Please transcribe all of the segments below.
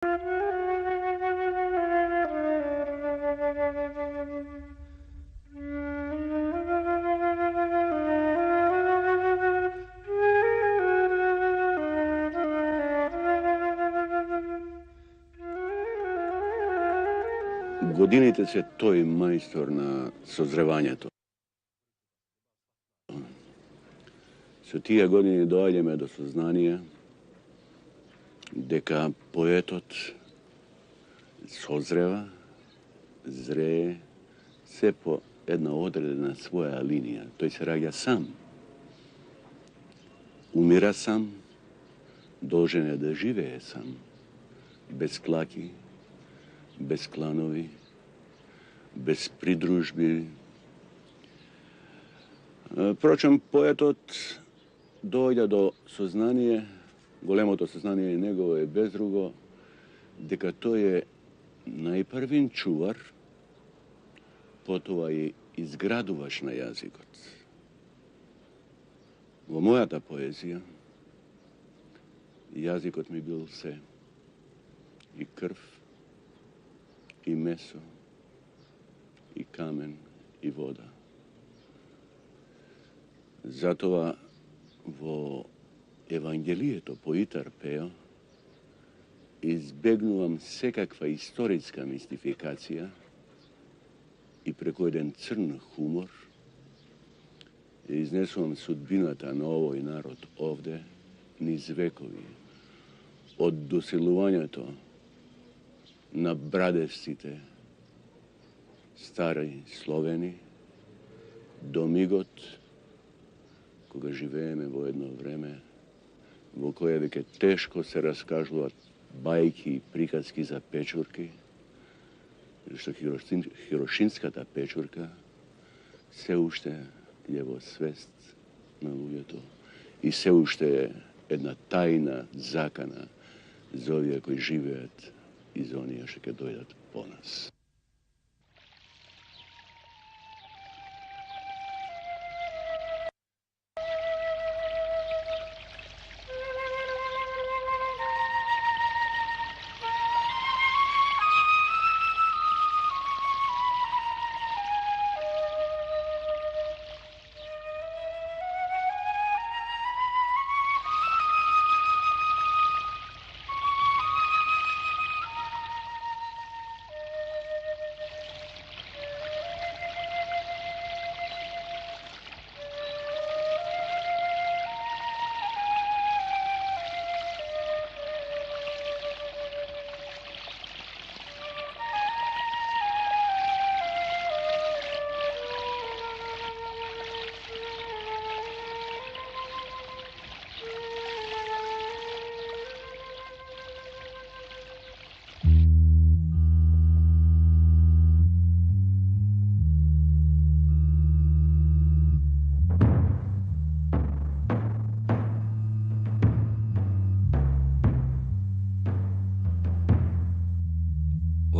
Годините се тој мајстор на созревањето. Со тие години доаѓаме до сознание дека поетот созрева, зрее, се по една одредена своја линија. Тој се раѓа сам. Умира сам, должен е да живее сам, без клаки, без кланови, без придружби. Впрочем, поетот доаѓа до сознание, големото сознание негово е без друго, дека тој е најпрвин чувар, потоа и изградуваш на јазикот. Во мојата поезија, јазикот ми бил се, и крв, и месо, и камен, и вода. Затоа во Евангелието по Итар Пео избегнувам секаква историска мистификација и преку еден црн хумор изнесувам судбината на овој народ овде низ векови, од досилувањето на брадевците стари Словени до мигот кога живееме во едно време во кое веќе тешко се раскажуваат бајки и приказки за печурки, што Хирошинската печурка се уште е во свест на луѓето и се уште е една тајна закана за овие кои живеат и за оние што ќе дојдат по нас.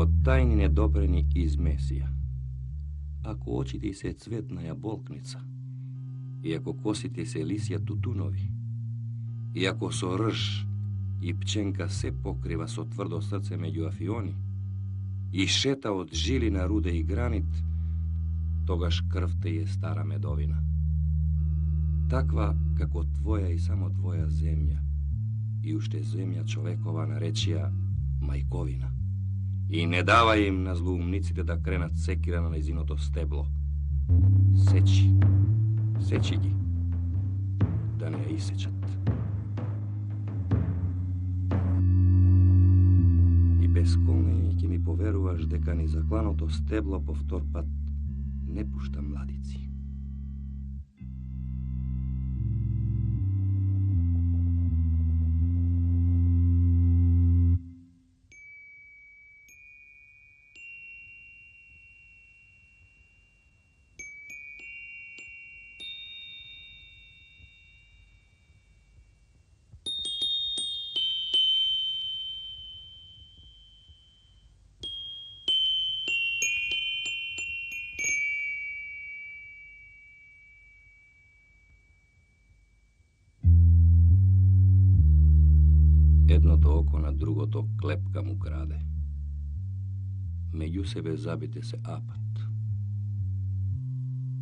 Од тајни недопрени измесија. Ако очите се цветна јаболкница, и ако косите се лисја тутунови, и ако со рж и пченка се покрива со тврдо срце меѓу афиони, и шета од жили на руде и гранит, тогаш крвта е стара медовина. Таква како твоја и само твоја земја, и уште земја човекова наречија мајковина. И не давај им на злоумниците да кренат секира на незиното стебло. Сечи, сечи ги, да не ја исечат. И бесколнење ќе ми поверуваш дека ни закланото стебло повтор пат не пушта младици. drugo to klepka mu krade. Među sebe zabite se apat.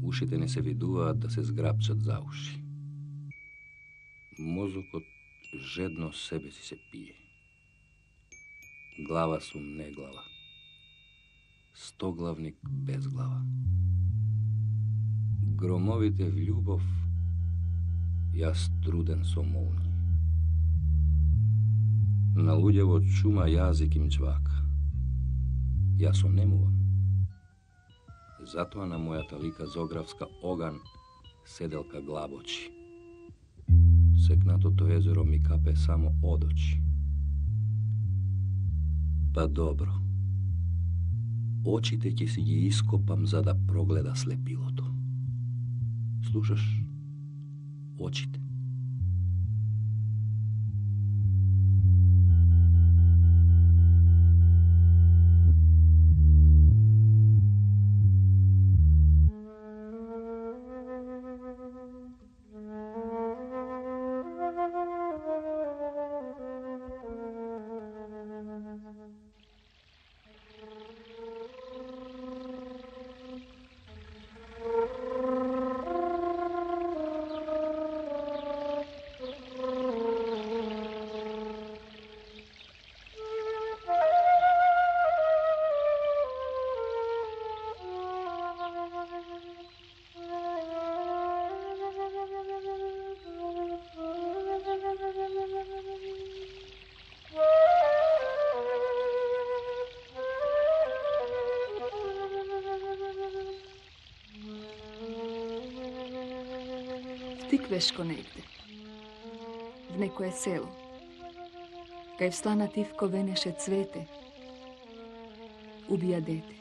Ušite ne se viduva da se zgrapčat za uši. Mozuk od žedno sebe si se pije. Glava su neglava. Stoglavnik bez glava. Gromovite v ljubov, jaz truden so molni. Na ludjevo čuma jazik im čvaka. Ja so nemuvam. Zato na moja talika zogravska ogan sedelka glavoči. Seknato to jezero mi kape samo od oči. Pa dobro. Očite ti si ji iskopam za da progleda slepilo to. Slušaš? Očite. Tikveško negde, v nekoje selo, kaj vslana tivko veneše cvete, ubija dete.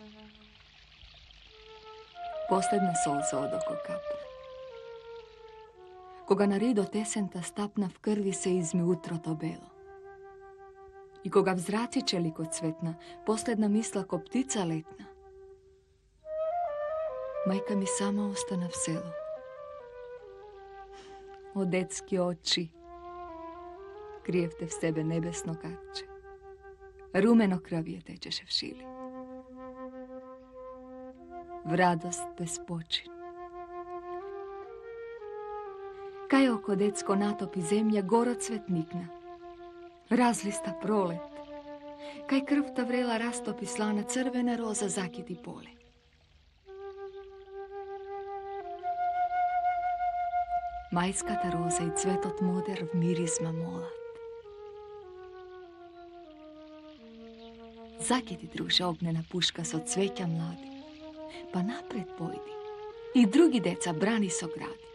Posledna solza od oko kapne. Koga narido tesenta stapna v krvi se izmi utro to belo. I koga v zraci čeliko cvetna, posledna misla ko ptica letna. Majka mi sama ostana v selu. O detski oči, krijevte v sebe nebesno kače. Rumeno kravije tečeše v šili. V radost bez počin. Kaj oko decko natopi zemlja gorocvet nikna. Razlista prolet. Kaj krv ta vrela rastopi slana crvena roza zakiti pole. Majskata roza i cvetot moder v mirizma molat. Zakiti druže ognjena puška so cveća mladi, pa napred pojdi i drugi deca brani so gradi.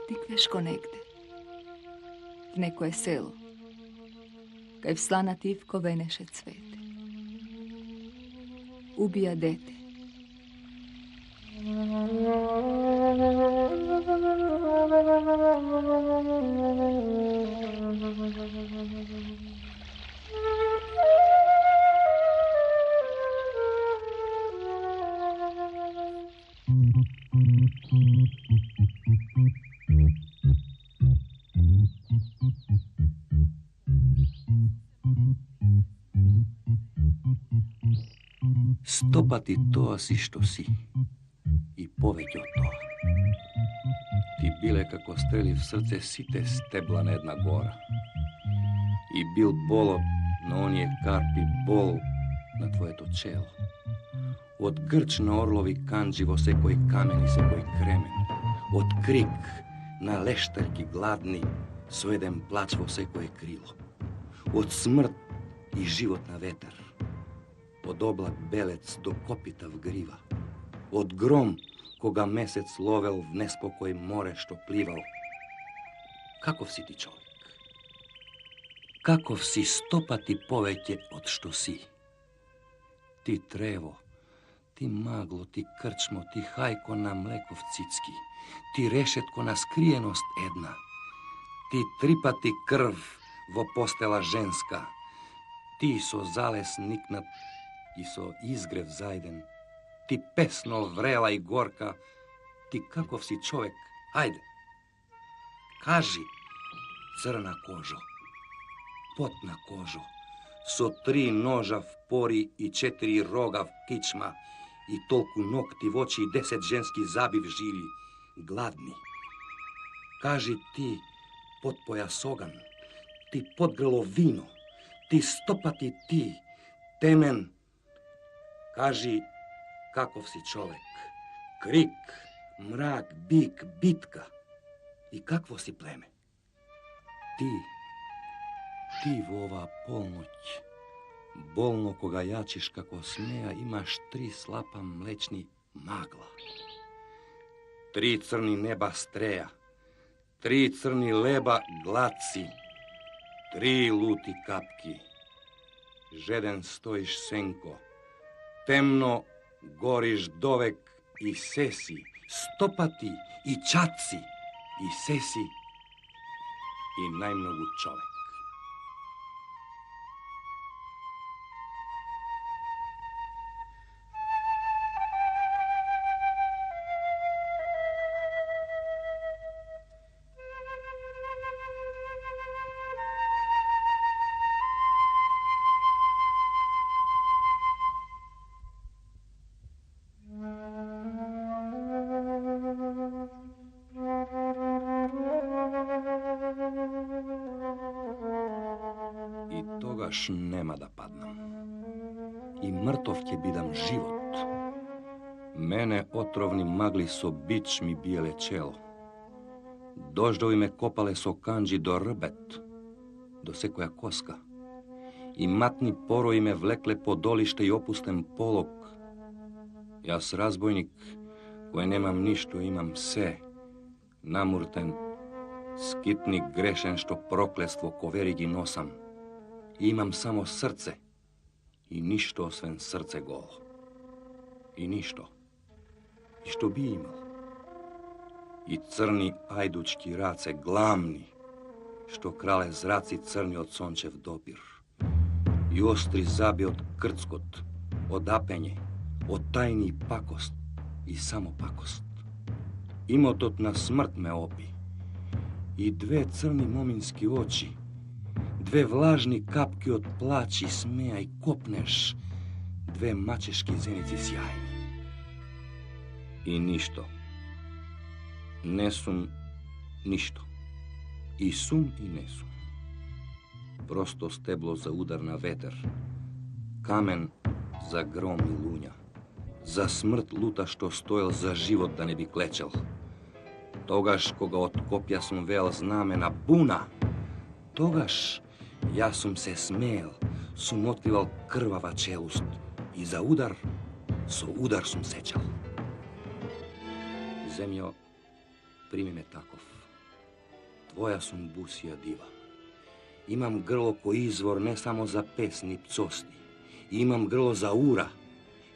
Tikveško negde, v nekoje selo, kaj v slana tivko veneše cvete. Ubija dete. Stopati to si što si i poveć o to. Ti bile kako streli v srce site stebla jedna gora. I bil bolo na onije karpi bol na tvoje to čelo. Od grč na orlovi kanđivo se koji kameni se koji kremen. Od krik na lešterki gladni sveden plačvo se koje krilo. Od smrt i život na vetar. Od oblak belec do kopita v griva. Od grom koga mesec lovel v nespokoj more što plival. Kakov si ti čovjek? Kakov si stopati poveće od što si? Ti trevo, ti maglo, ti krčmo, ti hajko na mlekov cicki, ti rešetko na skrijenost една, ti tripati krv vo postela ženska, ti so zales niknat i so izgrev zajden, ti pesno vrela i gorka, ti kakov si čovjek, ajde, kaži, crna kožo, pot na kožu, so 3 noža v pori i 4 roga v kičma i toliko nokti v oči i 10 ženski zabi v žilji, gladni. Kaži ti, potpojasogan, ti podgrlo vino, ti stopati ti, temen. Kaži, kakov si čovek, krik, mrak, bik, bitka i kakvo si pleme. Ti v ova polnoć, bolno koga jačiš kako smeja, imaš 3 slapa mlečni magla, 3 crni neba streja, 3 crni leba glaci, 3 luti kapki. Žeden stojiš senko, temno goriš dovek i sesi, stopati i čaci i sesi i najmnogu čovek. Togaš nema da padnam. I mrtov će bidam život. Mene otrovni magli so bić mi bijele čelo. Doždovi me kopale so kanđi do rbet, do sekoja koska. I matni poroji me vlekle po dolište i opusten polog. Jas razbojnik, koje nemam ništo, imam se, namurten, skitnik grešen što proklestvo ko verigi nosam. I imam samo srce i ništo osven srce golo. I ništo. I što bi imao? I crni ajdučki race glamni, što krale zraci crni od sončev dopir. I ostri zabi od krckot, od apenje, od tajni pakost i samo pakost. Imotot na smrt me opi. I 2 crni mominski oči, 2 vlažni kapki od plaći smeja i kopneš, 2 mačeški zenici sjajni. I ništo. Ne sum ništo. I sum i ne sum. Prosto steblo za udar na veter, kamen za grom i lunja, za smrt luta što stojel za život da ne bi klečel. Togaš koga od kopja sum vel znamena buna, togaš ja sum se smel, sum otkrival krvava čelust i za udar, so udar sum sečal. Zemljo, primi me takov. Tvoja sum busija diva. Imam grlo ko izvor ne samo za pesni pcosti. Imam grlo za ura,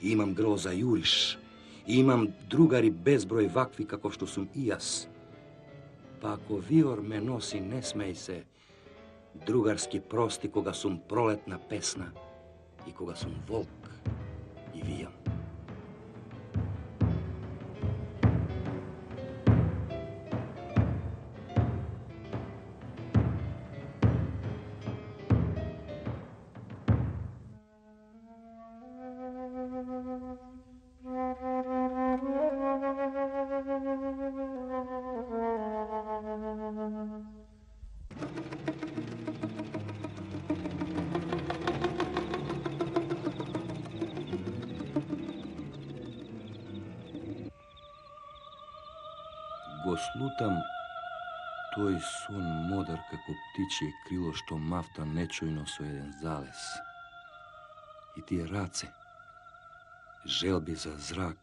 imam grlo za juriš. Imam drugari bezbroj vakvi kako što sum i jas. Pa ako vior me nosi, ne smej se, drugarski prosti koga sum proletna pesna i koga sum volk i vijam. Go slutam, toj sun modar kako ptičje krilo što mafta nečujno so jedan zales. I ti race, želbi za zrak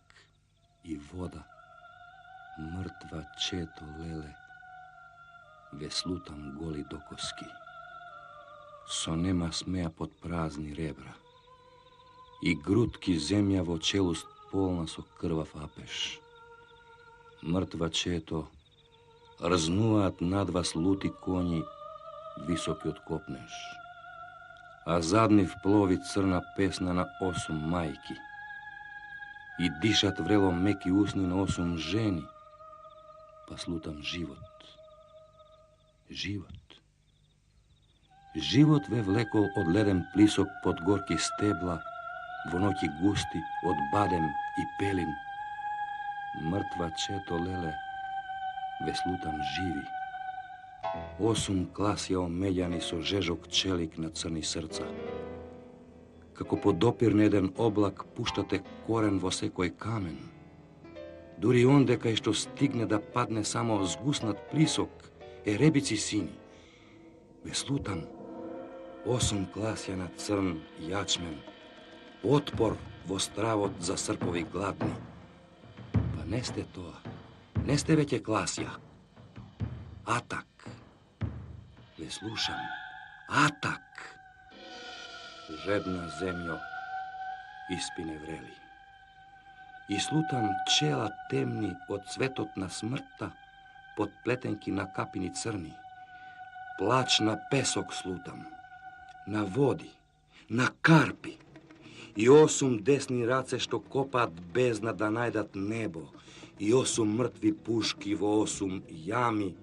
i voda, mrtva četo lele, veslutam goli dokoski. So nema smeja pod prazni rebra. I grutki zemljavo čelust polna so krvav apeš. Mrtva četo, raznuvat nad vas luti konji, visoki od kopneš. A zadniv plovi crna pesna na 8 majki. I dišat vrelo meki usni na 8 ženi, pa slutam život. Život. Život ve vlekol od leden plisok pod gorki stebla, vo noći gusti od badem i pelin. Mrtva četo lele, veslutam živi. Osum klasja omeljani so žežok čelik na crni srca. Kako podopirne jedan oblak puštate koren vo sekoj kamen. Duri onde kaj što stigne da padne samo zgusnat plisok, rebici sini. Veslutam, osum klasja na crn jačmen, otpor vo stravot za srpovi gladni. Pa neste to, neste veće klasja. Atak. Veslušam, atak. Žedna zemljo, ispine vreli. I slutam čela temni od cvetotna smrta, pod pletenki na kapini crni. Plač na pesok slutam, na vodi, na karpi. I osum desni race što kopat bezna da najdat nebo. I osum mrtvi puški vo osum jami.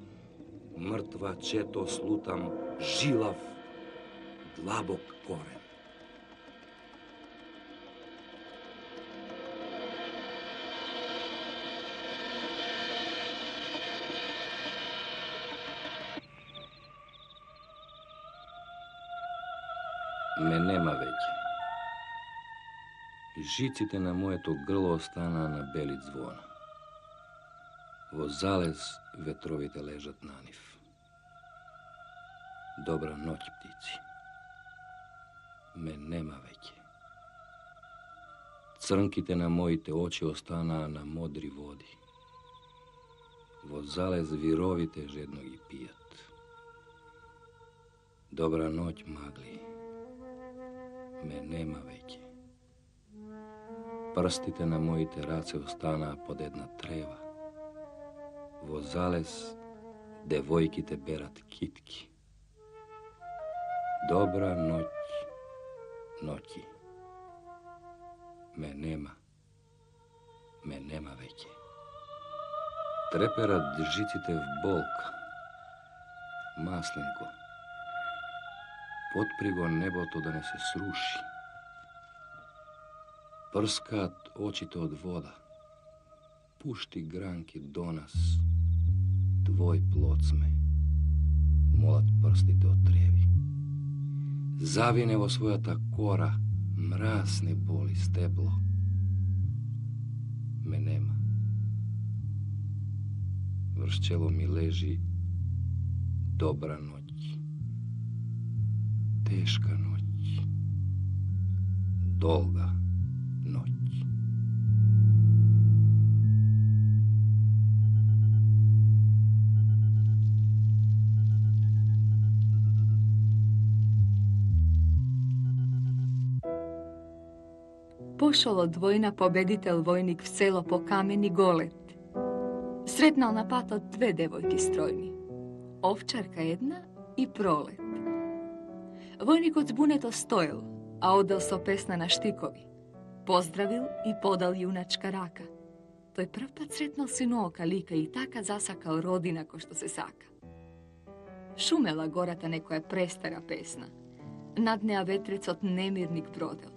Mrtva četo slutam, žilav, dlabok koren. Me nema veće. Žicite na mojeto grlo ostana na beli zvona. Vo zalez vetrovite ležat na nif. Dobra noć, ptici. Me nema veće. Crnkite na mojite oči ostana na modri vodi. Vo zalez virovite žednog i pijat. Dobra noć, magli. Me nema veće. Prstite na mojite race ostana pod jedna treva. Vo zalez devojkite berat kitki. Dobra noć, noći. Me nema veće. Treperat žicite v bolka. Maslinko. Potprigo nebo to da ne se sruši. Prskat očito od voda. Pušti granki do nas. Tvoj plocme. Molat prstite od trevi. Zavinevo svoja ta kora. Mrasne boli steblo. Me nema. Vršćelo mi leži. Dobra noć. Teška noć, dolga noć. Pošol od vojna pobeditelj vojnik v selo po kameni Golet. Sretnal na pato dve devojki strojni. Ovčarka jedna i Prolet. Vojnik od zbuneto stojil, a odel so pesna na štikovi. Pozdravil i podal junačka raka. To je prv pat sretnal sinoka lika i taka zasakao rodina ko što se saka. Šumela gorata nekoja prestara pesna. Nad neja vetric od nemirnik brodel.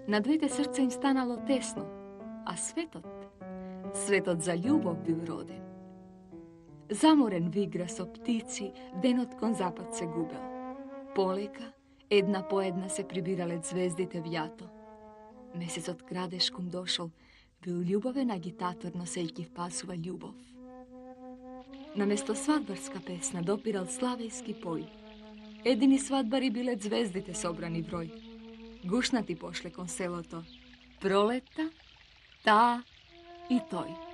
Na dvete srce im stanalo tesno, a svetot za ljubov bil roden. Zamoren vigra so ptici, denotkon zapad se gubel. Poleka, jedna po jedna se pribirale zvezdite vjato. Mesec od kradeškom došol, bil ljuboven agitator noseljki v pasuva ljubov. Namesto svadbarska pesna dopiral slavejski poj. Edini svadbari bile zvezdite sobrani broj. Gušnati pošle kon selo to. Proleta, ta i toj.